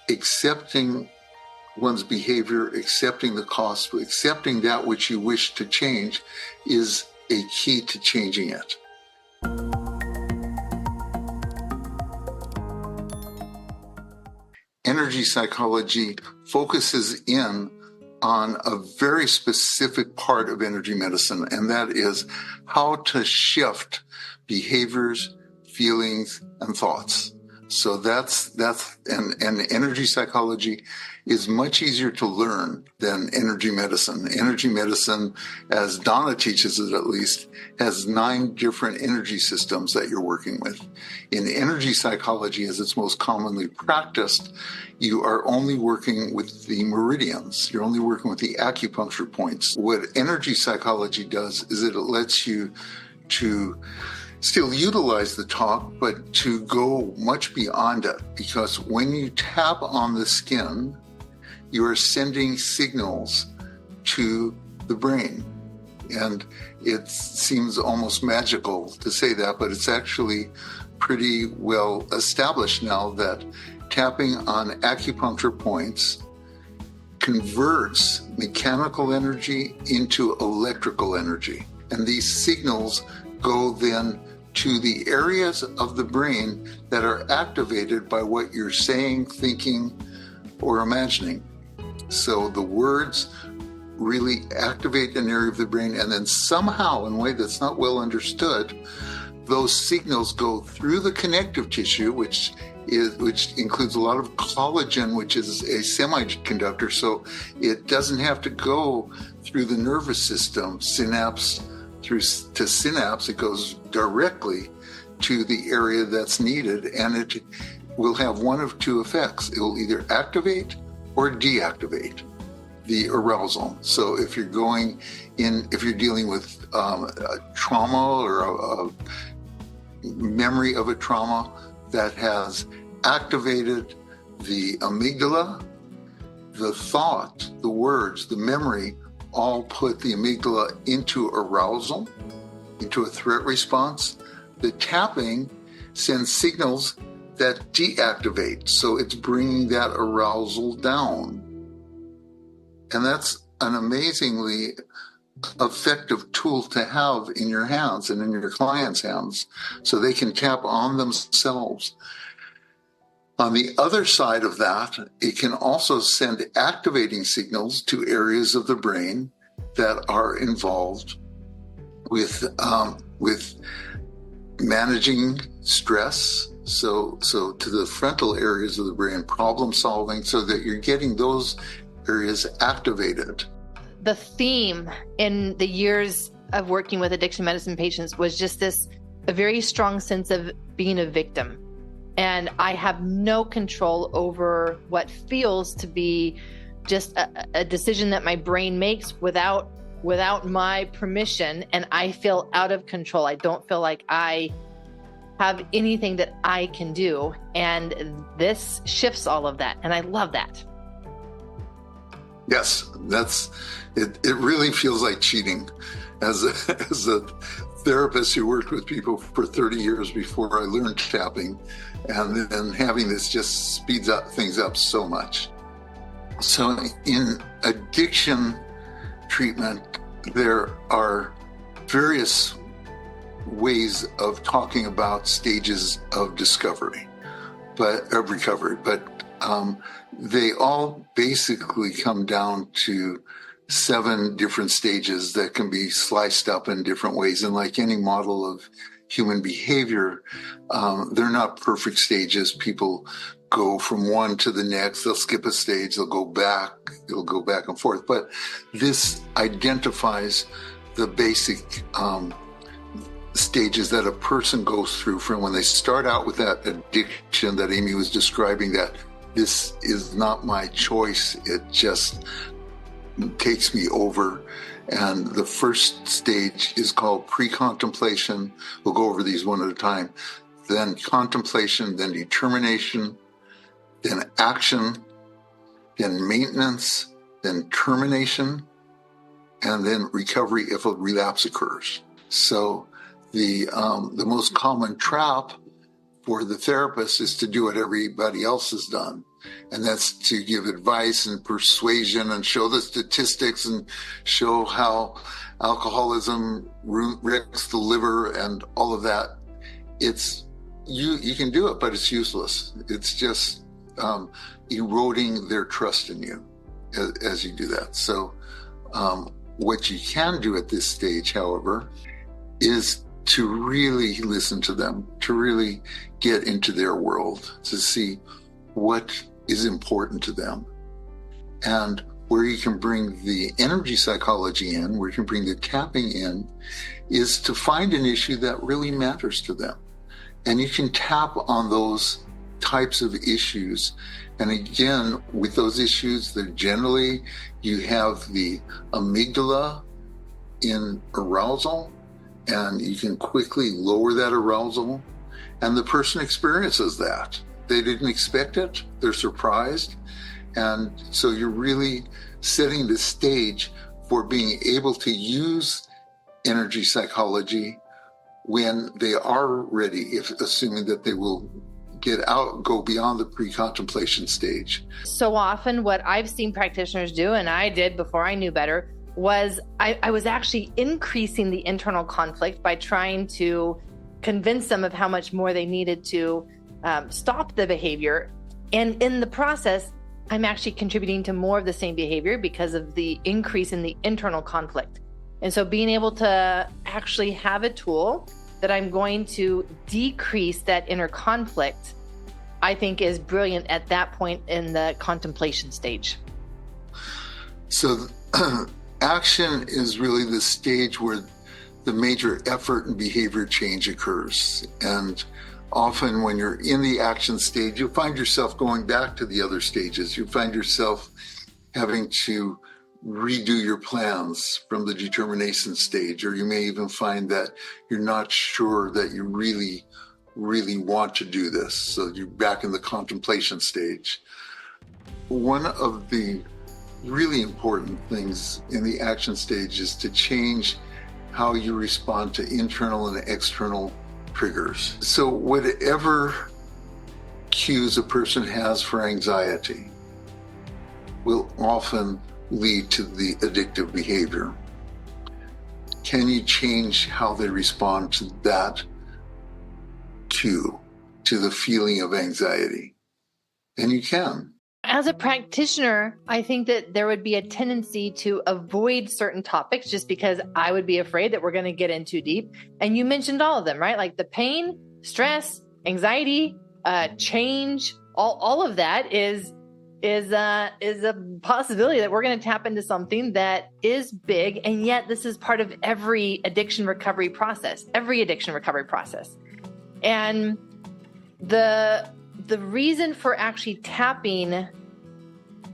accepting one's behavior, accepting the cost, accepting that which you wish to change is a key to changing it. Energy psychology focuses in on a very specific part of energy medicine, and that is how to shift behaviors, feelings, and thoughts. So and energy psychology is much easier to learn than energy medicine. Energy medicine, as Donna teaches it at least, has 9 different energy systems that you're working with. In energy psychology, as it's most commonly practiced, you are only working with the meridians. You're only working with the acupuncture points. What energy psychology does is it lets you to still utilize the talk, but to go much beyond it. Because when you tap on the skin, you are sending signals to the brain. And it seems almost magical to say that, but it's actually pretty well established now that tapping on acupuncture points converts mechanical energy into electrical energy. And these signals go then to the areas of the brain that are activated by what you're saying, thinking, or imagining. So the words really activate an area of the brain, and then somehow, in a way that's not well understood, those signals go through the connective tissue, which includes a lot of collagen, which is a semiconductor, so it doesn't have to go through the nervous system, synapse to synapse. It goes directly to the area that's needed, and it will have one of 2 effects. It will either activate or deactivate the arousal. So if you're dealing with a trauma or a memory of a trauma that has activated the amygdala, the thought, the words, the memory, all put the amygdala into arousal, into a threat response. The tapping sends signals that deactivate, so it's bringing that arousal down. And that's an amazingly effective tool to have in your hands and in your clients' hands, so they can tap on themselves. On the other side of that, it can also send activating signals to areas of the brain that are involved with managing stress. So to the frontal areas of the brain, problem solving, so that you're getting those areas activated. The theme in the years of working with addiction medicine patients was just a very strong sense of being a victim. And I have no control over what feels to be just a decision that my brain makes without my permission, and I feel out of control. I don't feel like I have anything that I can do, and this shifts all of that, and I love that. Yes, it really feels like cheating. As a therapist who worked with people for 30 years before I learned tapping, and then having this just speeds things up so much. So in addiction treatment, there are various ways of talking about stages of recovery, but they all basically come down to 7 different stages that can be sliced up in different ways. And like any model of human behavior, they're not perfect stages. People go from one to the next. They'll skip a stage. They'll go back. It'll go back and forth. But this identifies the basic stages that a person goes through from when they start out with that addiction that Aimie was describing, that this is not my choice. It just takes me over. And the first stage is called pre-contemplation. We'll go over these one at a time. Then contemplation, then determination, then action, then maintenance, then termination, and then recovery if a relapse occurs. So the most common trap for the therapist is to do what everybody else has done. And that's to give advice and persuasion and show the statistics and show how alcoholism wrecks the liver and all of that. It's you can do it, but it's useless. It's just eroding their trust in you as you do that. So what you can do at this stage, however, is to really listen to them, to really get into their world, to see what is important to them. And where you can bring the energy psychology in, where you can bring the tapping in, is to find an issue that really matters to them. And you can tap on those types of issues. And again, with those issues, that generally you have the amygdala in arousal, and you can quickly lower that arousal, and the person experiences that. They didn't expect it, they're surprised, and so you're really setting the stage for being able to use energy psychology when they are ready, if assuming that they will go beyond the pre-contemplation stage. So often what I've seen practitioners do, and I did before I knew better, was I was actually increasing the internal conflict by trying to convince them of how much more they needed to stop the behavior. And in the process, I'm actually contributing to more of the same behavior because of the increase in the internal conflict. And so being able to actually have a tool that I'm going to decrease that inner conflict, I think is brilliant at that point in the contemplation stage. So action is really the stage where the major effort and behavior change occurs. And often when you're in the action stage, you'll find yourself going back to the other stages. You find yourself having to redo your plans from the determination stage, or you may even find that you're not sure that you really want to do this. So you're back in the contemplation stage. One of the really important things in the action stage is to change how you respond to internal and external triggers. So whatever cues a person has for anxiety will often lead to the addictive behavior. Can you change how they respond to that cue, to the feeling of anxiety? And you can. As a practitioner, I think that there would be a tendency to avoid certain topics just because I would be afraid that we're going to get in too deep. And you mentioned all of them, right? Like the pain, stress, anxiety, change, all of that is a possibility that we're going to tap into something that is big. And yet this is part of every addiction recovery process. And the reason for actually tapping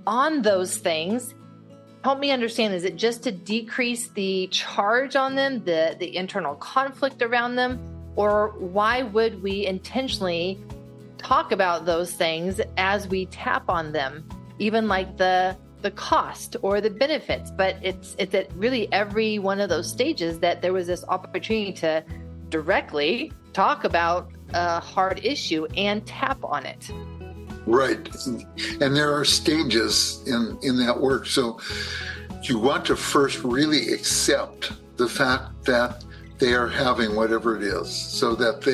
on those things, help me understand, is it just to decrease the charge on them, the internal conflict around them? Or why would we intentionally talk about those things as we tap on them, even like the cost or the benefits? But it's at really every one of those stages that there was this opportunity to directly talk about a hard issue and tap on it. Right. And there are stages in that work. So you want to first really accept the fact that they are having whatever it is, so that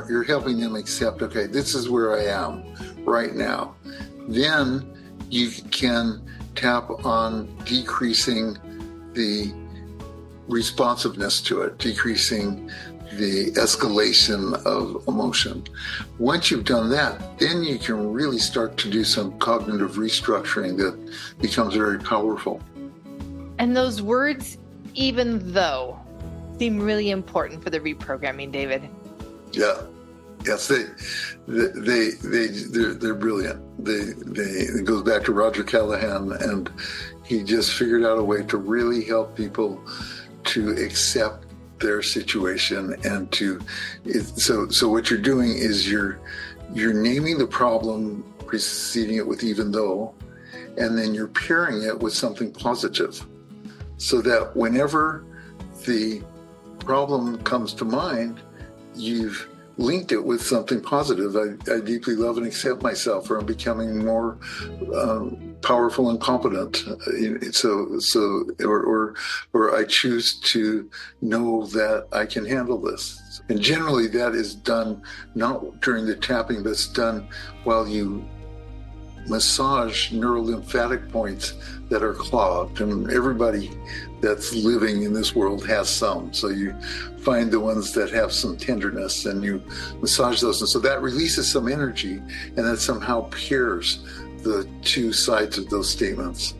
you're helping them accept, okay, this is where I am right now. Then you can tap on decreasing the responsiveness to it, decreasing the escalation of emotion. Once you've done that, then you can really start to do some cognitive restructuring that becomes very powerful. And those words, even though, seem really important for the reprogramming, David. Yeah. Yes, they're brilliant. It goes back to Roger Callahan, and he just figured out a way to really help people to accept their situation and so what you're doing is you're naming the problem, preceding it with even though, and then you're pairing it with something positive, so that whenever the problem comes to mind, you've linked it with something positive. I deeply love and accept myself, or I'm becoming more powerful and competent. Or I choose to know that I can handle this. And generally that is done not during the tapping, but it's done while you massage neurolymphatic points that are clogged. And everybody that's living in this world has some. So you find the ones that have some tenderness and you massage those. And so that releases some energy, and that somehow pairs the two sides of those statements.